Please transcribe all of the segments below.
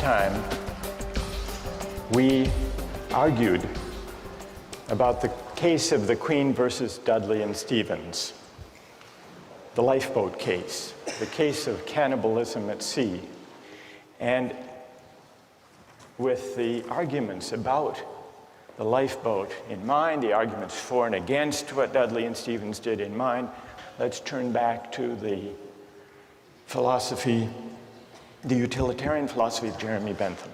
time, we argued about the case of the Queen versus Dudley and Stevens, the lifeboat case, the case of cannibalism at sea. And with the arguments about the lifeboat in mind, the arguments for and against what Dudley and Stevens did in mind, let's turn back to the philosophy, the utilitarian philosophy of Jeremy Bentham.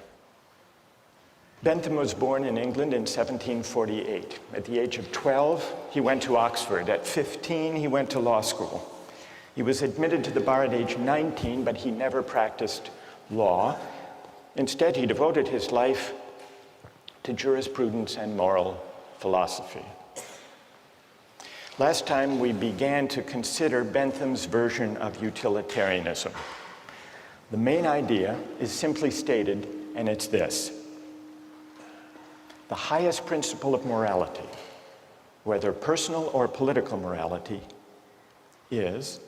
Bentham was born in England in 1748. At the age of 12, he went to Oxford. At 15, he went to law school. He was admitted to the bar at age 19, but he never practiced law. Instead, he devoted his life to jurisprudence and moral philosophy. Last time, we began to consider Bentham's version of utilitarianism. The main idea is simply stated, and it's this: the highest principle of morality, whether personal or political morality, is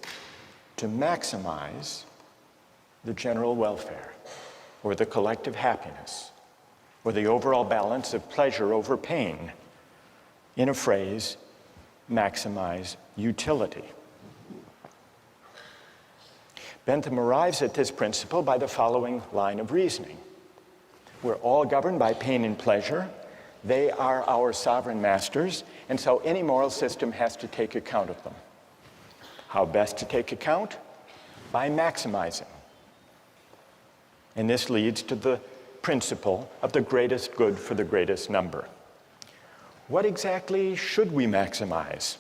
to maximize the general welfare, or the collective happiness, or the overall balance of pleasure over pain. In a phrase, maximize utility. Bentham arrives at this principle by the following line of reasoning. We're all governed by pain and pleasure. They are our sovereign masters, and so any moral system has to take account of them. How best to take account? By maximizing. And this leads to the principle of the greatest good for the greatest number. What exactly should we maximize?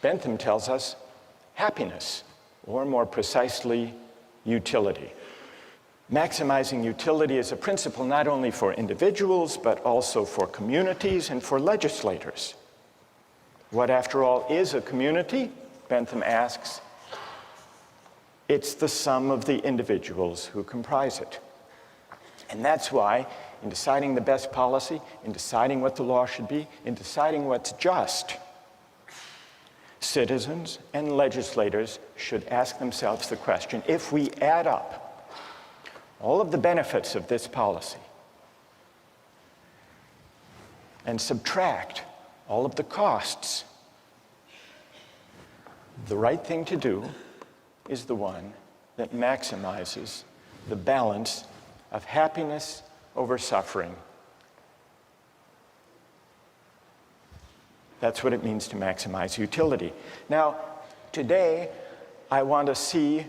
Bentham tells us happiness, or more precisely, utility. Maximizing utility is a principle not only for individuals, but also for communities and for legislators. What, after all, is a community? Bentham asks. It's the sum of the individuals who comprise it. And that's why, in deciding the best policy, in deciding what the law should be, in deciding what's just, citizens and legislators should ask themselves the question: if we add up all of the benefits of this policy and subtract all of the costs, the right thing to do is the one that maximizes the balance of happiness over suffering. That's what it means to maximize utility. Now, today, I want to see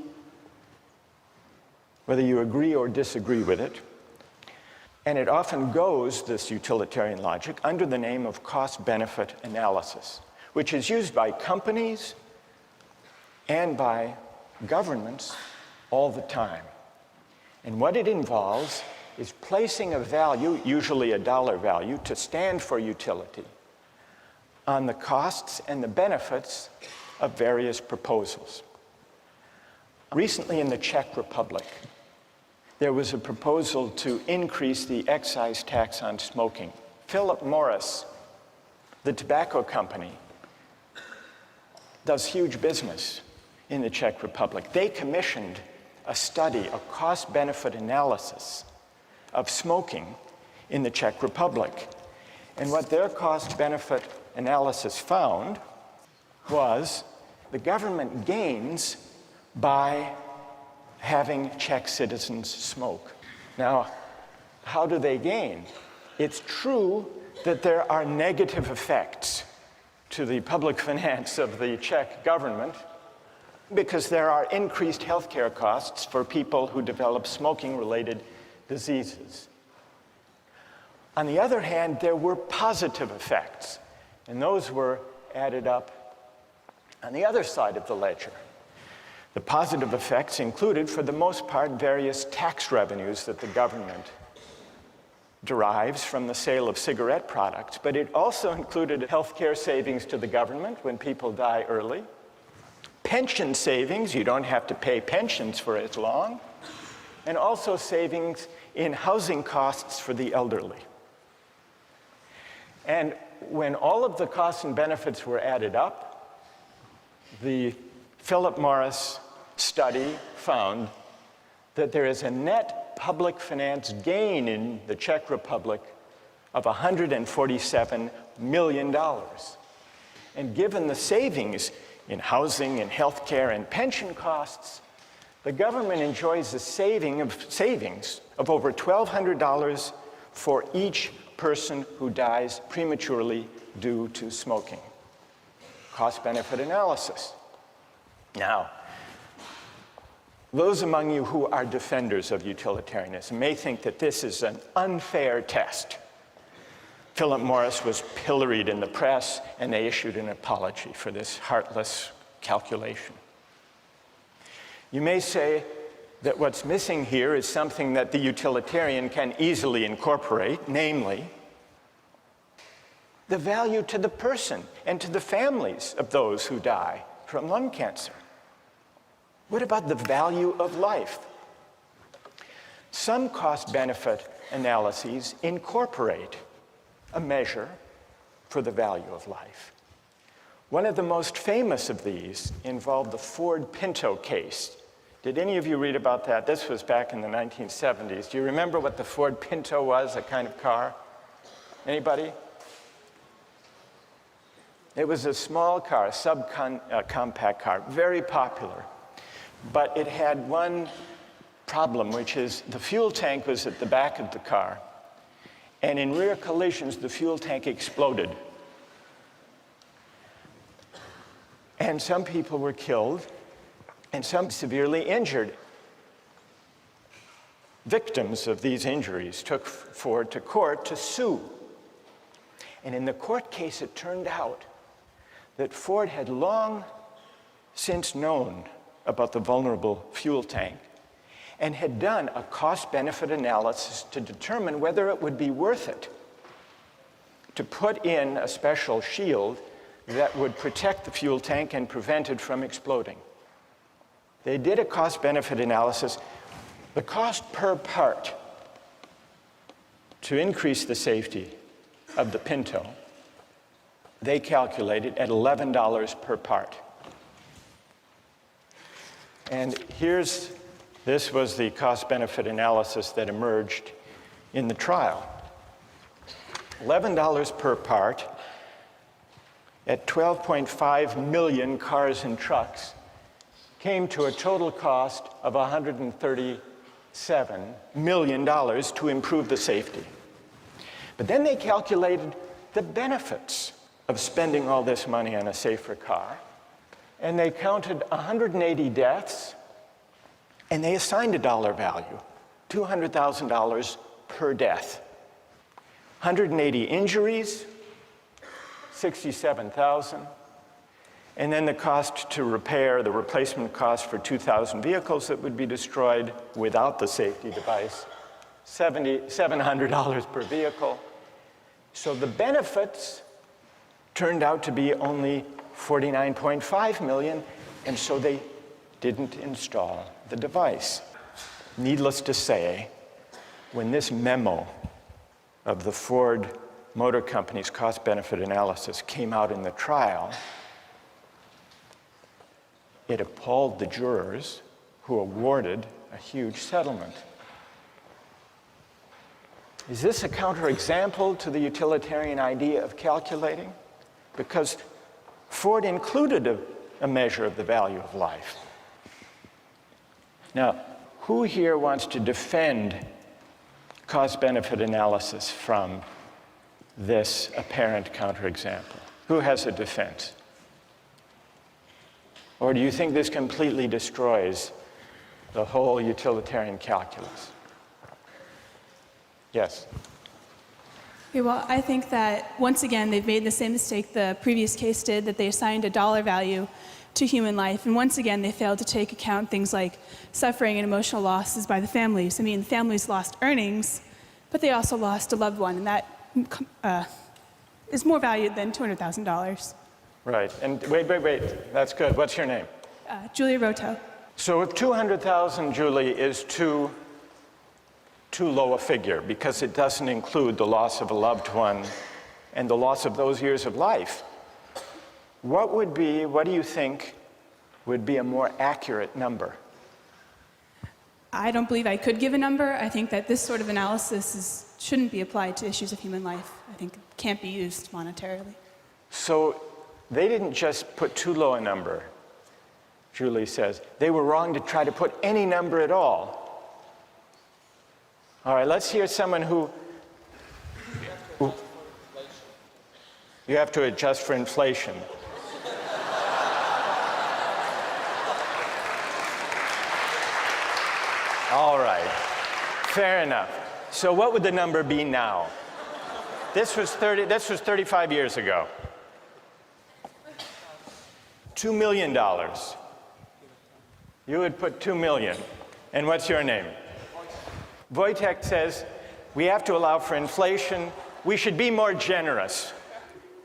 whether you agree or disagree with it. And it often goes, this utilitarian logic, under the name of cost-benefit analysis, which is used by companies and by governments all the time. And what it involves is placing a value, usually a dollar value, to stand for utility, on the costs and the benefits of various proposals. Recently in the Czech Republic, there was a proposal to increase the excise tax on smoking. Philip Morris, the tobacco company, does huge business in the Czech Republic. They commissioned a study, a cost-benefit analysis of smoking in the Czech Republic. And what their cost-benefit analysis found was the government gains by having Czech citizens smoke. Now, how do they gain? It's true that there are negative effects to the public finance of the Czech government because there are increased healthcare costs for people who develop smoking-related diseases. On the other hand, there were positive effects, and those were added up on the other side of the ledger. The positive effects included, for the most part, various tax revenues that the government derives from the sale of cigarette products, but it also included healthcare savings to the government when people die early, pension savings, you don't have to pay pensions for as long, and also savings in housing costs for the elderly. And when all of the costs and benefits were added up, the Philip Morris study found that there is a net public finance gain in the Czech Republic of $147 million. And given the savings in housing and healthcare and pension costs, the government enjoys a savings of over $1,200 for each person who dies prematurely due to smoking. Cost-benefit analysis. Now, those among you who are defenders of utilitarianism may think that this is an unfair test. Philip Morris was pilloried in the press, and they issued an apology for this heartless calculation. You may say that what's missing here is something that the utilitarian can easily incorporate, namely, the value to the person and to the families of those who die from lung cancer. What about the value of life? Some cost-benefit analyses incorporate a measure for the value of life. One of the most famous of these involved the Ford Pinto case. Did any of you read about that? This was back in the 1970s. Do you remember what the Ford Pinto was, a kind of car? Anybody? It was a small car, a subcompact car, very popular. But it had one problem, which is the fuel tank was at the back of the car. And in rear collisions, the fuel tank exploded. And some people were killed, and some severely injured. Victims of these injuries took Ford to court to sue. And in the court case, it turned out that Ford had long since known about the vulnerable fuel tank and had done a cost-benefit analysis to determine whether it would be worth it to put in a special shield that would protect the fuel tank and prevent it from exploding. They did a cost-benefit analysis. The cost per part to increase the safety of the Pinto, they calculated at $11 per part. And this was the cost-benefit analysis that emerged in the trial. $11 per part at 12.5 million cars and trucks came to a total cost of $137 million to improve the safety. But then they calculated the benefits of spending all this money on a safer car, and they counted 180 deaths, and they assigned a dollar value, $200,000 per death. 180 injuries, $67,000. And then the cost to repair, the replacement cost for 2,000 vehicles that would be destroyed without the safety device, $700 per vehicle. So the benefits turned out to be only $49.5 million, and so they didn't install the device. Needless to say, when this memo of the Ford Motor Company's cost-benefit analysis came out in the trial, it appalled the jurors who awarded a huge settlement. Is this a counterexample to the utilitarian idea of calculating? Because Ford included a measure of the value of life. Now, who here wants to defend cost-benefit analysis from this apparent counterexample? Who has a defense? Or do you think this completely destroys the whole utilitarian calculus? Yes? Okay, well, I think that, once again, they've made the same mistake the previous case did, that they assigned a dollar value to human life. And once again, they failed to take account things like suffering and emotional losses by the families. I mean, families lost earnings, but they also lost a loved one, and that is more valued than $200,000. Right. And wait. That's good. What's your name? Julia Roto. So if 200,000, Julie, is too low a figure because it doesn't include the loss of a loved one and the loss of those years of life, what do you think would be a more accurate number? I don't believe I could give a number. I think that this sort of analysis shouldn't be applied to issues of human life. I think it can't be used monetarily. So they didn't just put too low a number, Julie says. They were wrong to try to put any number at all. All right, let's hear someone who... You have to adjust for inflation. All right, fair enough. So what would the number be now? This was 35 years ago. $2 million. You would put 2 million. And what's your name? Wojtek says, we have to allow for inflation. We should be more generous.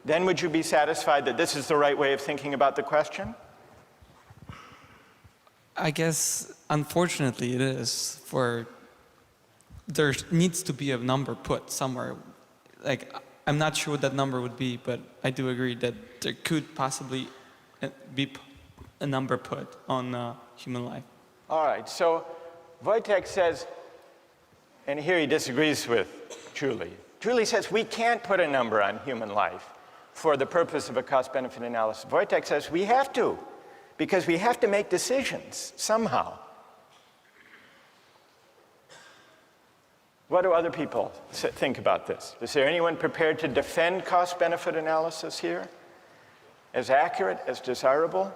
Then would you be satisfied that this is the right way of thinking about the question? I guess, unfortunately, it is. There needs to be a number put somewhere. Like, I'm not sure what that number would be, but I do agree that there could possibly be a number put on human life. All right, so Wojtek says, and here he disagrees with Julie. Julie says we can't put a number on human life for the purpose of a cost-benefit analysis. Wojtek says we have to, because we have to make decisions somehow. What do other people think about this? Is there anyone prepared to defend cost-benefit analysis here? As accurate, as desirable?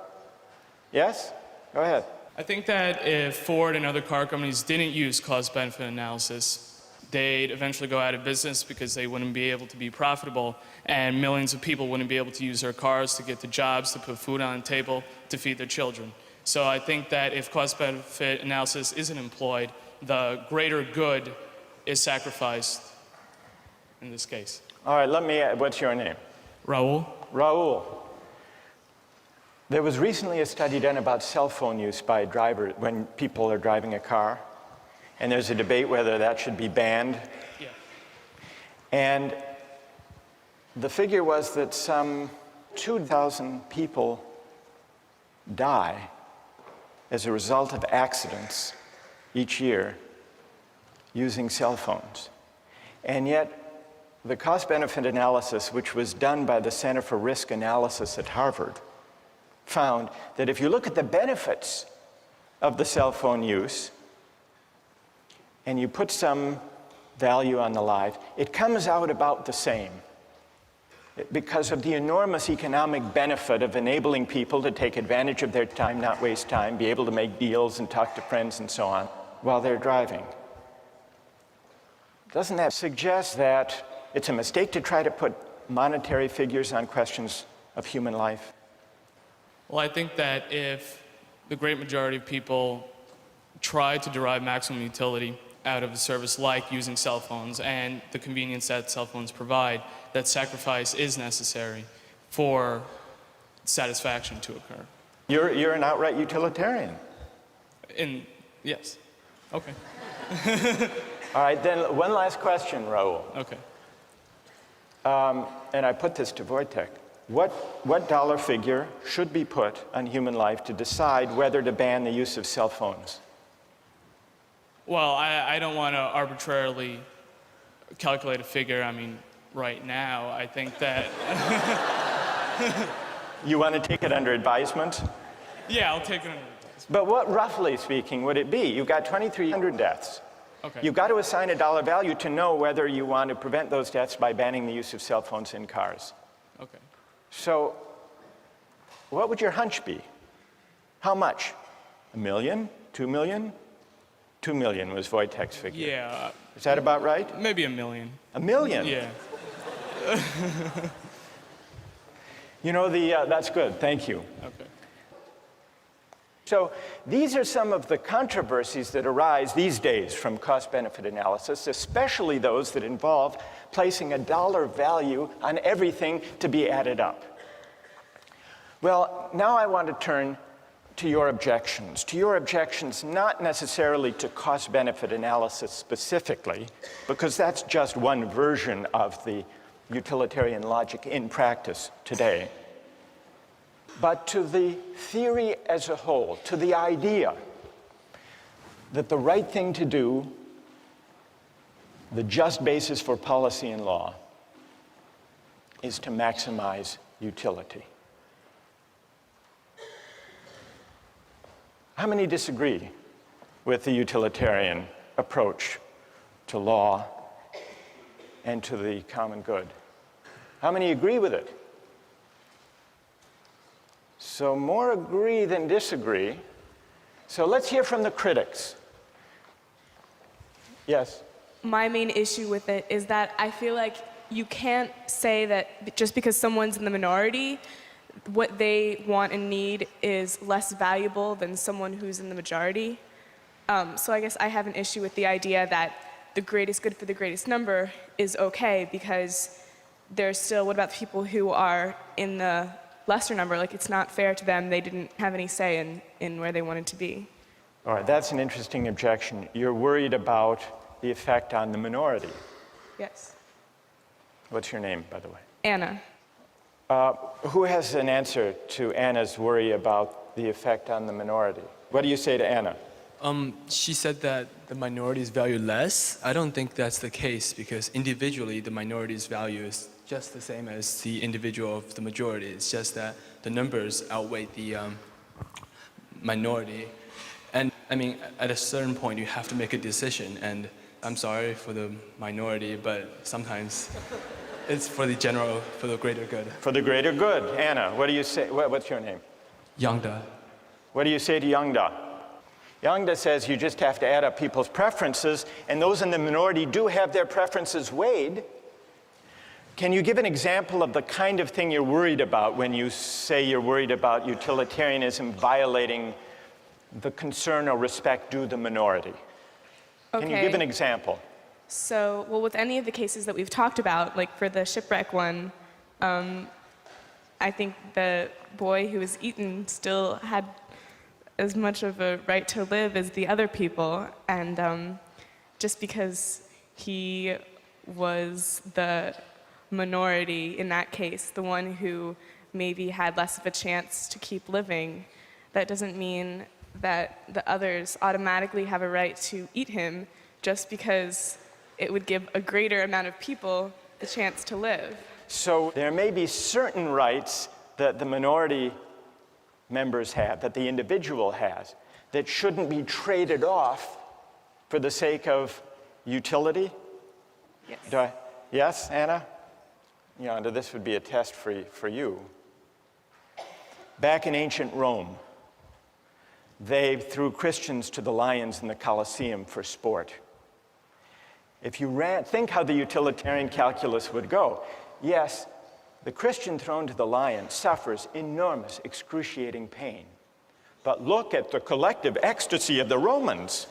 Yes? Go ahead. I think that if Ford and other car companies didn't use cost-benefit analysis, they'd eventually go out of business because they wouldn't be able to be profitable, and millions of people wouldn't be able to use their cars to get to jobs, to put food on the table, to feed their children. So I think that if cost-benefit analysis isn't employed, the greater good is sacrificed in this case. All right, let me add, what's your name? Raul? Raul. There was recently a study done about cell phone use by drivers when people are driving a car, and there's a debate whether that should be banned. Yeah. And the figure was that some 2,000 people die as a result of accidents each year using cell phones. And yet, the cost-benefit analysis, which was done by the Center for Risk Analysis at Harvard, found that if you look at the benefits of the cell phone use and you put some value on the life, it comes out about the same because of the enormous economic benefit of enabling people to take advantage of their time, not waste time, be able to make deals and talk to friends and so on while they're driving. Doesn't that suggest that it's a mistake to try to put monetary figures on questions of human life? Well, I think that if the great majority of people try to derive maximum utility out of a service like using cell phones and the convenience that cell phones provide, that sacrifice is necessary for satisfaction to occur. You're an outright utilitarian. Yes. Okay. All right, then one last question, Raul. Okay. And I put this to Wojtek. What dollar figure should be put on human life to decide whether to ban the use of cell phones? Well, I don't want to arbitrarily calculate a figure. I mean, right now, I think that... You want to take it under advisement? Yeah, I'll take it under advisement. But what, roughly speaking, would it be? You've got 2,300 deaths. Okay. You've got to assign a dollar value to know whether you want to prevent those deaths by banning the use of cell phones in cars. Okay. So, what would your hunch be? How much? 1 million? 2 million? 2 million was Wojtek's figure. Yeah. Is that about right? Maybe 1 million. 1 million? Yeah. You know, that's good. Thank you. Okay. So these are some of the controversies that arise these days from cost-benefit analysis, especially those that involve placing a dollar value on everything to be added up. Well, now I want to turn to your objections not necessarily to cost-benefit analysis specifically, because that's just one version of the utilitarian logic in practice today, but to the theory as a whole, to the idea that the right thing to do, the just basis for policy and law, is to maximize utility. How many disagree with the utilitarian approach to law and to the common good? How many agree with it? So more agree than disagree. So let's hear from the critics. Yes? My main issue with it is that I feel like you can't say that just because someone's in the minority, what they want and need is less valuable than someone who's in the majority. So I guess I have an issue with the idea that the greatest good for the greatest number is okay, because there's still, what about the people who are in the lesser number? Like, it's not fair to them. They didn't have any say in where they wanted to be. All right, that's an interesting objection. You're worried about the effect on the minority. Yes. What's your name, by the way? Anna. Who has an answer to Anna's worry about the effect on the minority? What do you say to Anna? She said that the minorities value less. I don't think that's the case, because individually the minority's value is just the same as the individual of the majority. It's just that the numbers outweigh the minority. And I mean, at a certain point you have to make a decision, and I'm sorry for the minority, but sometimes it's for the general, for the greater good. For the greater good. Anna, what do you say? What's your name? Yangda. What do you say to Yangda? Yangda says you just have to add up people's preferences, and those in the minority do have their preferences weighed. Can you give an example of the kind of thing you're worried about when you say you're worried about utilitarianism violating the concern or respect due the minority? Okay. Can you give an example? So, well, with any of the cases that we've talked about, like for the shipwreck one, I think the boy who was eaten still had as much of a right to live as the other people, and just because he was the minority in that case, the one who maybe had less of a chance to keep living, that doesn't mean that the others automatically have a right to eat him just because it would give a greater amount of people the chance to live. So there may be certain rights that the minority members have, that the individual has, that shouldn't be traded off for the sake of utility? Yes. Yes, Anna? Yonda, this would be a test for you. Back in ancient Rome, they threw Christians to the lions in the Colosseum for sport. If you think how the utilitarian calculus would go, yes, the Christian thrown to the lion suffers enormous, excruciating pain. But look at the collective ecstasy of the Romans.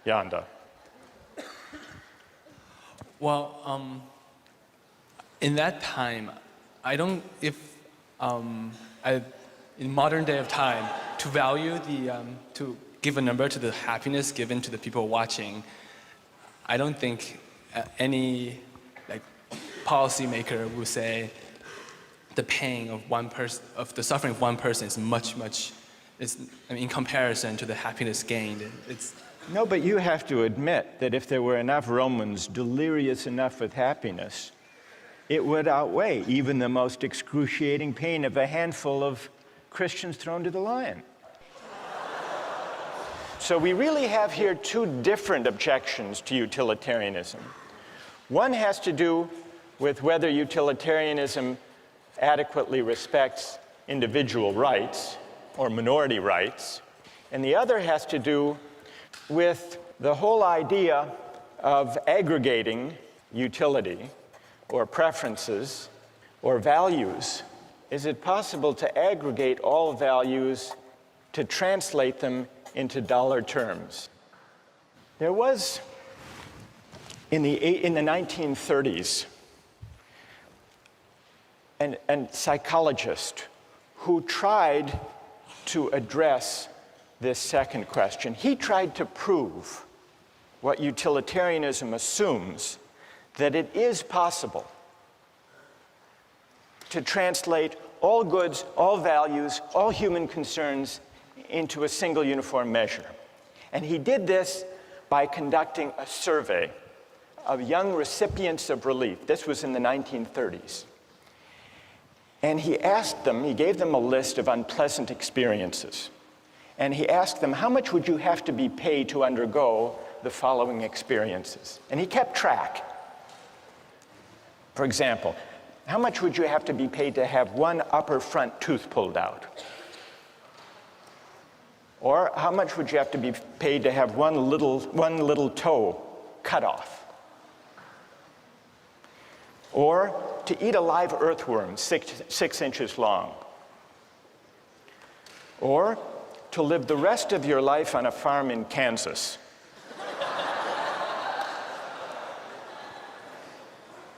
Yonda. Well, in that time, I don't, in modern day of time, to value to give a number to the happiness given to the people watching, I don't think any policymaker would say the pain of one person, of the suffering of one person is much, in comparison to the happiness gained. No, but you have to admit that if there were enough Romans delirious enough with happiness, it would outweigh even the most excruciating pain of a handful of Christians thrown to the lion. So we really have here two different objections to utilitarianism. One has to do with whether utilitarianism adequately respects individual rights or minority rights, and the other has to do with the whole idea of aggregating utility or preferences or values. Is it possible to aggregate all values to translate them into dollar terms? There was, in the 1930s, a psychologist who tried to address this second question. He tried to prove what utilitarianism assumes, that it is possible to translate all goods, all values, all human concerns into a single uniform measure. And he did this by conducting a survey of young recipients of relief. This was in the 1930s. And he gave them a list of unpleasant experiences. And he asked them, how much would you have to be paid to undergo the following experiences? And he kept track. For example, how much would you have to be paid to have one upper front tooth pulled out? Or how much would you have to be paid to have one little toe cut off? Or to eat a live earthworm 6 inches long? Or to live the rest of your life on a farm in Kansas?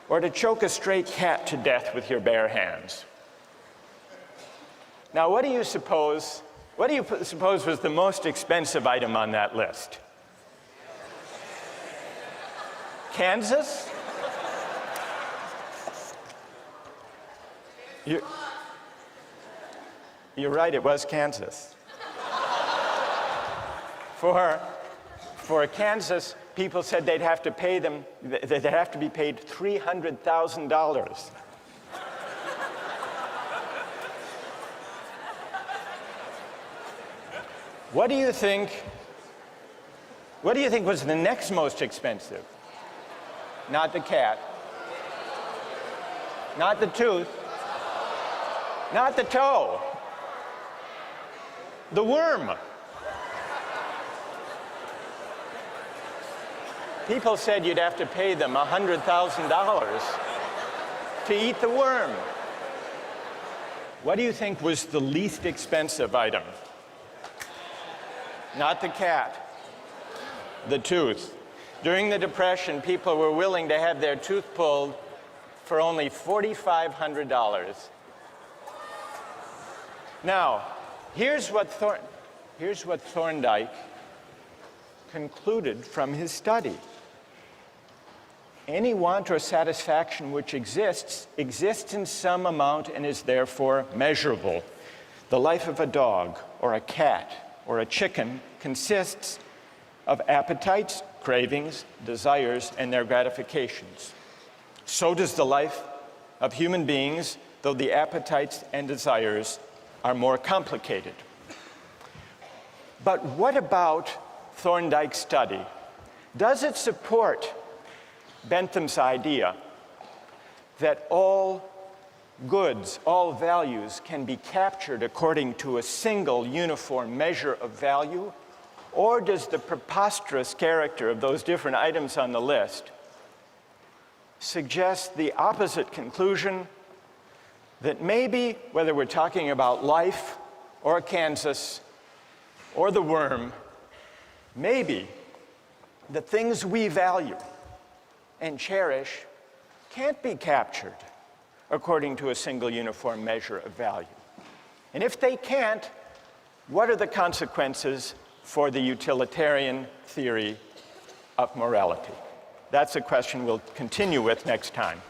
Or to choke a stray cat to death with your bare hands? Now, what do you suppose was the most expensive item on that list? Kansas? You're right, it was Kansas. For Kansas, people said they'd have to be paid $300,000. What do you think was the next most expensive? Not the cat. Not the tooth. Not the toe. The worm. People said you'd have to pay them $100,000 to eat the worm. What do you think was the least expensive item? Not the cat, the tooth. During the Depression, people were willing to have their tooth pulled for only $4,500. Now, here's what Thorndike concluded from his study. Any want or satisfaction which exists in some amount and is therefore measurable. The life of a dog or a cat or a chicken consists of appetites, cravings, desires, and their gratifications. So does the life of human beings, though the appetites and desires are more complicated. But what about Thorndike's study? Does it support Bentham's idea that all goods, all values can be captured according to a single uniform measure of value? Or does the preposterous character of those different items on the list suggest the opposite conclusion, that maybe, whether we're talking about life or Kansas or the worm, maybe the things we value and cherish can't be captured according to a single uniform measure of value? And if they can't, what are the consequences for the utilitarian theory of morality? That's a question we'll continue with next time.